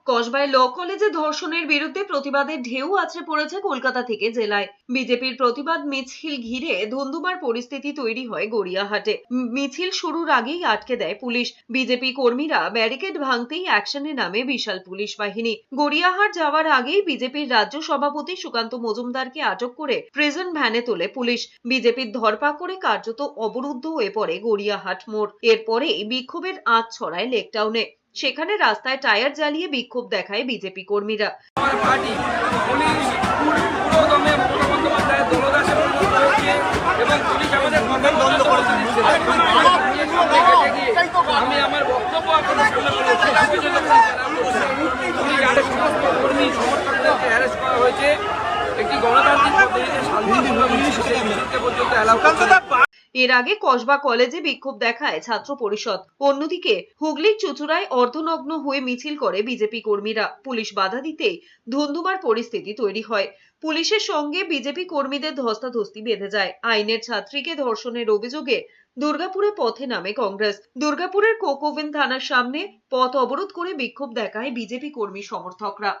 কসবায় ল কলেজে ধর্ষণের বিরুদ্ধে প্রতিবাদের ঢেউ আছড়ে পড়েছে কলকাতা থেকে জেলায়। বিজেপির প্রতিবাদ মিছিল ঘিরে ধুন্ধুমার পরিস্থিতি তৈরি হয় গড়িয়াহাটে। মিছিল শুরুর আগেই আটকে দেয় পুলিশ। বিজেপি কর্মীরা ব্যারিকেড ভাঙতেই অ্যাকশনে নামে বিশাল পুলিশ বাহিনী। গড়িয়াহাট যাওয়ার আগেই বিজেপির রাজ্য সভাপতি সুকান্ত মজুমদারকে আটক করে প্রিজন ভ্যানে তোলে পুলিশ। বিজেপির ধরপাকড়ে কার্যত অবরুদ্ধ হয়ে পড়ে গড়িয়াহাট মোড়। এরপরেই বিক্ষোভের আঁচ ছড়ায় লেকটাউনে। সেখানে রাস্তায় টায়ার জ্বালিয়ে বিক্ষোভ দেখায় বিজেপি কর্মীরা। আমি আমার বক্তব্য কর্মী সমর্থকদেরকে হ্যারাস করা হয়েছে একটি গণতান্ত্রিক পদ্ধতিতে শান্তিপূর্ণ পর্যন্ত অ্যালাউ করতে। এর আগে কসবা কলেজে বিক্ষোভ দেখায় ছাত্র পরিষদ। অন্যদিকে হুগলির চুঁচুড়ায় অর্ধনগ্ন হয়ে মিছিল করে বিজেপি কর্মীরা। পুলিশ বাধা দিতেই ধুন্ধুমার পরিস্থিতি তৈরি হয়। পুলিশের সঙ্গে বিজেপি কর্মীদের ধস্তাধস্তি বেঁধে যায়। আইনের ছাত্রীকে ধর্ষণের অভিযোগে দুর্গাপুরে পথে নামে কংগ্রেস। দুর্গাপুরের কোকোভেন থানার সামনে পথ অবরোধ করে বিক্ষোভ দেখায় বিজেপি কর্মী সমর্থকরা।